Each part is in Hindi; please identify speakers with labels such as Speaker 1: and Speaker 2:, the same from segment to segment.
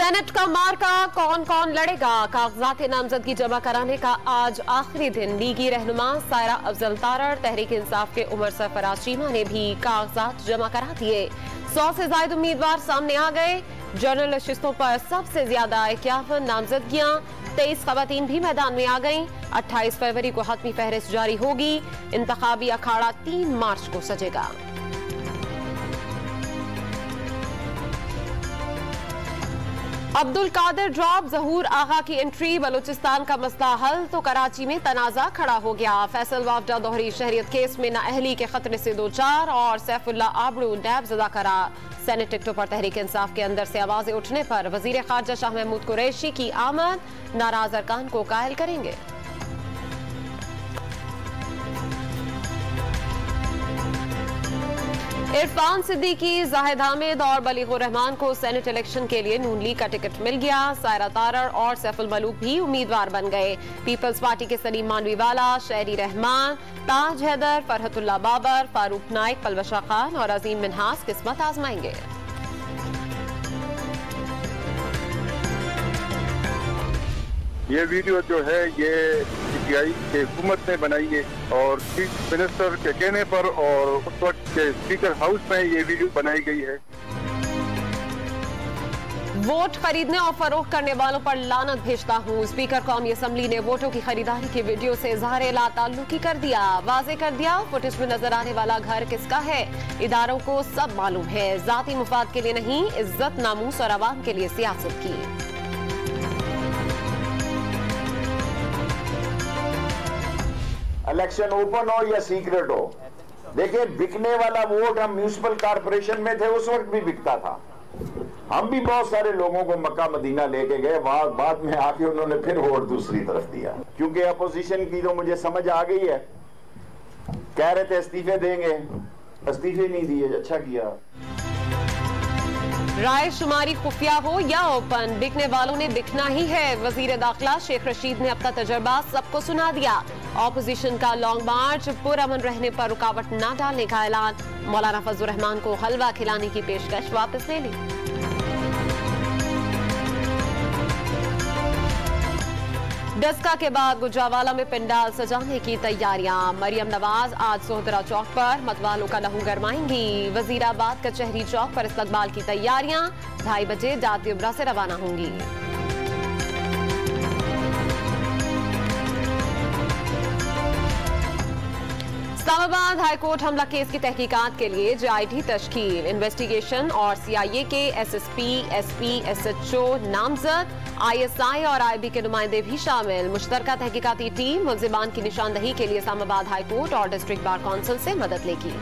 Speaker 1: सेनेट का मार्का, कौन कौन लड़ेगा? कागजात नामजदगी जमा कराने का आज आखिरी दिन। लीगी रहनुमा सायरा अफजल तारड़, तहरीक इंसाफ के उमर सरफराज चीमा ने भी कागजात जमा करा दिए। 100 से ज्यादा उम्मीदवार सामने आ गए। जनरल नशिस्तों पर सबसे ज्यादा 51 नामजदगियां। 23 खवातीन भी मैदान में आ गईं। 28 फरवरी को हतमी फहरिस्त जारी होगी। इंतखाबी अखाड़ा 3 मार्च को सजेगा। अब्दुल कादिर ड्रॉप, जहूर आगा की एंट्री। बलूचिस्तान का मसला हल तो कराची में तनाजा खड़ा हो गया। फैसल वाफडा दोहरी शहरियत केस में नाअहली के खतरे से 2-4 और सैफुल्लाह आबड़ू नैब ज़दा करार। सेनेट टिकटों पर तहरीक इंसाफ के अंदर से आवाजें उठने पर वजीर खारजा शाह महमूद कुरैशी की आमद। नाराज अरकान को कायल करेंगे। इरफान सिद्दीकी, जाहिद हामिद और बलीगुर रहमान को सेनेट इलेक्शन के लिए नून लीग का टिकट मिल गया। सायरा तारड़ और सैफुल मलूक भी उम्मीदवार बन गए। पीपल्स पार्टी के सलीम मानवीवाला, शहरी रहमान, ताज हैदर, फरहतुल्लाह बाबर, फारूक नाइक, पलवशा खान और अजीम मिन्हास किस्मत आजमाएंगे।
Speaker 2: ये वीडियो जो है ये सीपीआई के हुकूमत ने बनाई है और चीफ मिनिस्टर के कहने पर और उस वक्त के स्पीकर हाउस में ये वीडियो बनाई गई है।
Speaker 1: वोट खरीदने और फरोख्त करने वालों पर लानत भेजता हूँ। स्पीकर कौमी असम्बली ने वोटों की खरीदारी की वीडियो से इजहार लाताल्लुकी कर दिया। वाजे कर दिया फुटेज में नजर आने वाला घर किसका है। इदारों को सब मालूम है, जाती मुफाद के लिए नहीं, इज्जत नामूस और आवाम के लिए सियासत की।
Speaker 3: इलेक्शन ओपन हो या सीक्रेट हो, देखिए बिकने वाला वोट हम म्यूनिसिपल कॉर्पोरेशन में थे उस वक्त भी बिकता था। हम भी बहुत सारे लोगों को मक्का मदीना लेके गए, बाद में आके उन्होंने फिर वोट दूसरी तरफ दिया। क्योंकि अपोजिशन की तो मुझे समझ आ गई है, कह रहे थे इस्तीफे देंगे, इस्तीफे नहीं दिए। अच्छा किया।
Speaker 1: राय शुमारी खुफिया हो या ओपन, बिकने वालों ने बिकना ही है। वजीर दाखिला शेख रशीद ने अपना तजर्बा सबको सुना दिया। ऑपोजिशन का लॉन्ग मार्च पुरअमन रहने पर रुकावट न डालने का ऐलान। मौलाना फजलुर रहमान को हलवा खिलाने की पेशकश वापस ले ली। डस्का के बाद गुजरावाला में पंडाल सजाने की तैयारियां। मरियम नवाज आज सोहदरा चौक पर मतवालों का लहू गरमाएंगी। वजीराबाद कचहरी चौक पर इस्तकबाल की तैयारियां। 2:30 बजे जाती उब्रा से रवाना होंगी। इस्लामाबाद हाईकोर्ट हमला केस की तहकीकात के लिए JIT तश्कील। इन्वेस्टिगेशन और CIA के SSP, SP, SHO नामजद। ISI और IB के नुमाइंदे भी शामिल। मुश्तरका तहकीकाती टीम मुल्जिमान की निशानदही के लिए इस्लामाबाद हाईकोर्ट और डिस्ट्रिक्ट बार काउंसिल से मदद लेगी।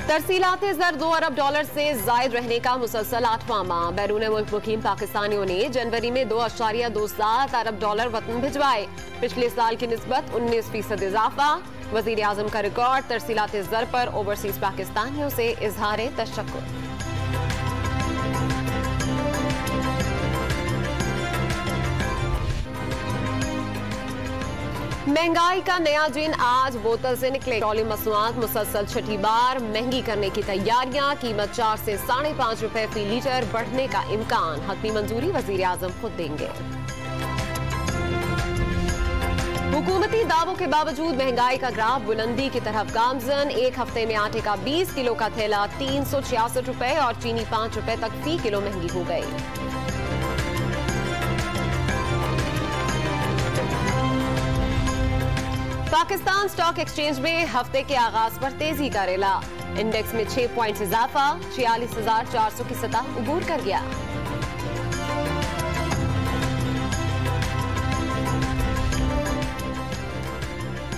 Speaker 1: तरसीलाते ज़र $2 अरब से जायद रहने का मुसलसल 8वां माह। बैरून मुल्क मुकीम पाकिस्तानियों ने जनवरी में $2.27 अरब वतन भिजवाए। पिछले साल की निस्बत 19% इजाफा। वजीर आजम का रिकॉर्ड। तरसीलाते ज़र पर ओवरसीज पाकिस्तानियों से इजहार तशक्कुर। महंगाई का नया जिन आज बोतल से निकले। पेट्रोलियम मसनूआत मुसलसल छठी बार महंगी करने की तैयारियां। कीमत 4 से ₹5.5 फी लीटर बढ़ने का इम्कान। हतमी मंजूरी वजीर आजम खुद देंगे। हुकूमती दावों के बावजूद महंगाई का ग्राफ बुलंदी की तरफ गामजन। एक हफ्ते में आटे का 20 किलो का थैला ₹366 और चीनी ₹5 तक फी किलो महंगी हो गई। पाकिस्तान स्टॉक एक्सचेंज में हफ्ते के आगाज पर तेजी का रेला। इंडेक्स में 6 पॉइंट्स इजाफा। 46,400 की सतह उबूर कर गया।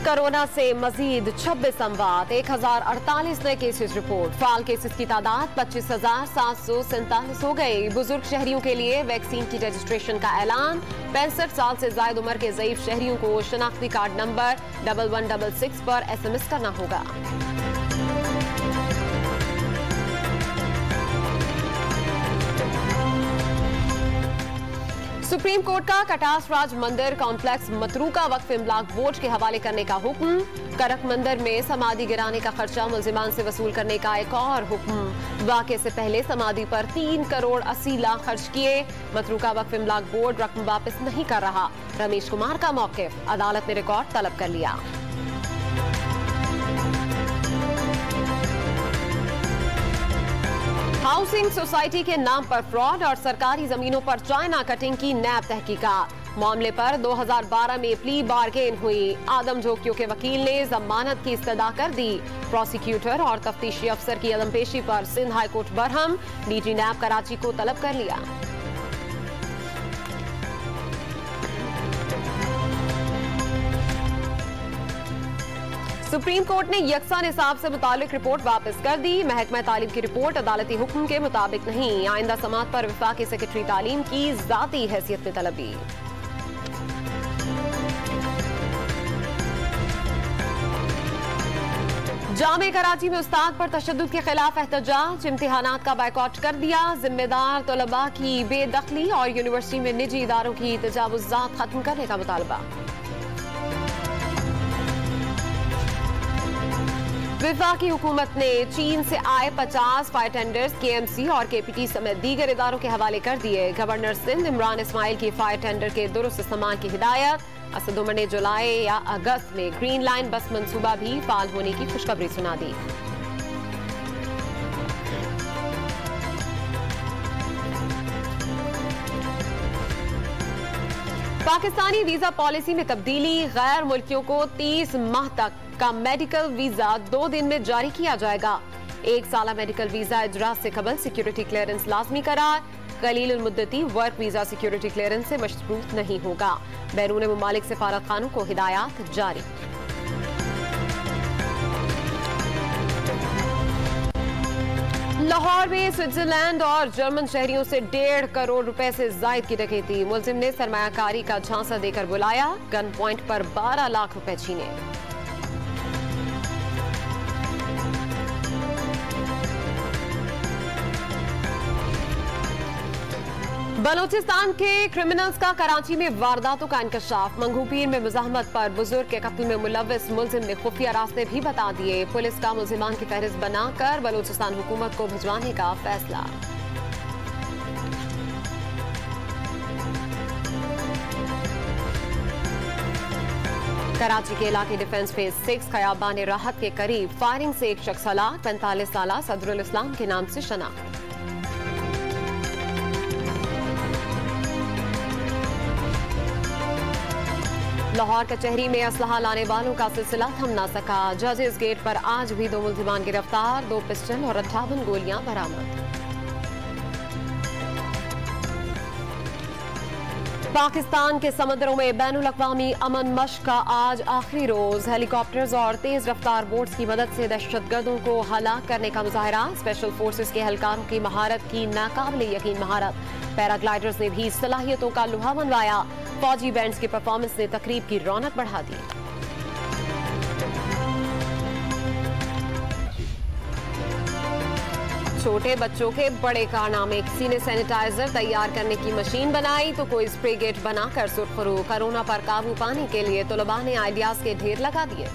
Speaker 1: कोरोना से मजीद 26 अमवात। 1048 नए केसेस रिपोर्ट। फाल केसेस की तादाद 25,747 हो गई। बुजुर्ग शहरियों के लिए वैक्सीन की रजिस्ट्रेशन का ऐलान। 65 साल से ज्यादा उम्र के ज़ईफ शहरियों को शनाख्ती कार्ड नंबर 1166 पर SMS करना होगा। सुप्रीम कोर्ट का कटास राज मंदिर कॉम्प्लेक्स मतरूका वक्फ इमलाक बोर्ड के हवाले करने का हुक्म। करक मंदिर में समाधि गिराने का खर्चा मुल्जिमान से वसूल करने का एक और हुक्म। वाक़े से पहले समाधि पर 3 करोड़ 80 लाख खर्च किए। मतरूका वक्फ इमलाक बोर्ड रकम वापस नहीं कर रहा। रमेश कुमार का मौक़िफ़, अदालत ने रिकॉर्ड तलब कर लिया। हाउसिंग सोसाइटी के नाम पर फ्रॉड और सरकारी जमीनों पर चाइना कटिंग की नैब तहकीकात। मामले पर 2012 में प्ली बार्गेन हुई। आदम झोंकियों के वकील ने जमानत की इस्तदा कर दी। प्रोसिक्यूटर और तफ्तीशी अफसर की अदमपेशी पर Sindh high court Barham. DG नैब कराची को तलब कर लिया। सुप्रीम कोर्ट ने यकसा निसाब से मुतालिक रिपोर्ट वापस कर दी। महकमा तालीम की रिपोर्ट अदालती हुक्म के मुताबिक नहीं। आइंदा समात पर वफाकी सेक्रेटरी तालीम की जाती हैसियत में तलबी। जामे कराची में उस्ताद पर तशद्दुद के खिलाफ एहतजाज। इम्तिहानात का बायकॉट कर दिया। जिम्मेदार तलबा की बेदखली और यूनिवर्सिटी में निजी इदारों की तजावुज़ात खत्म करने का मुतालबा। वफाकी हुकूमत ने चीन से आए 50 फायर टेंडर्स KMC और KPT समेत दीगर इदारों के हवाले कर दिए। गवर्नर सिंध इमरान इस्माइल की फायर टेंडर के दुरुस्त इस्तेमाल की हिदायत। असद उमर ने जुलाई या अगस्त में ग्रीन लाइन बस मंसूबा भी फाल होने की खुशखबरी सुना दी। पाकिस्तानी वीजा पॉलिसी में तब्दीली। गैर मुल्कियों को 30 माह तक का मेडिकल वीजा 2 दिन में जारी किया जाएगा। 1 साल मेडिकल वीजा इजरा से कबल सिक्योरिटी क्लियरेंस लाजमी करार। कलील मुद्दती वर्क वीजा सिक्योरिटी क्लियरेंस से मशरूत नहीं होगा। बैरून मुमालिक सफारत खानों को हिदायत जारी। लाहौर में स्विट्जरलैंड और जर्मन शहरियों से 1.5 करोड़ रुपए से जायद की डकैती। मुलजिम ने सरमायाकारी का झांसा देकर बुलाया। गन पॉइंट पर 12 लाख रुपए छीने। बलोचिस्तान के क्रिमिनल्स का कराची में वारदातों का इंकशाफ। मंगूपीर में मुजाहमत पर बुजुर्ग के कत्ल में मुलव्विस मुलजिम ने खुफिया रास्ते भी बता दिए। पुलिस का मुलजिमान की फहरिस्त बनाकर बलोचिस्तान हुकूमत को भिजवाने का फैसला। कराची के इलाके डिफेंस फेज 6 खयाबान राहत के करीब फायरिंग से एक शख्स हलाक। 45 साल सदरुल इस्लाम के नाम से शनाख्त। लाहौर कचहरी में असलहा लाने वालों का सिलसिला थम ना सका। जजेस गेट पर आज भी 2 मुल्जिमान गिरफ्तार। 2 पिस्टल और 58 गोलियां बरामद। पाकिस्तान के समुद्रों में बैनुल अक़वामी अमन मश्क का आज आखिरी रोज। हेलीकॉप्टर्स और तेज रफ्तार बोट्स की मदद से दहशतगर्दों को हलाक करने का मुजाहरा। स्पेशल फोर्सेस के एहलकारों की महारत की नाकाबिले यकीन महारत। पैराग्लाइडर्स ने भी सलाहियतों का लुहा मनवाया। फौजी बैंड्स की परफॉर्मेंस ने तकरीब की रौनक बढ़ा दी। छोटे बच्चों के बड़े कारनामे। किसी ने सैनिटाइजर तैयार करने की मशीन बनाई तो कोई स्प्रे गेट बनाकर सुरखरू। कोरोना पर काबू पाने के लिए तलबा ने आइडियाज के ढेर लगा दिए।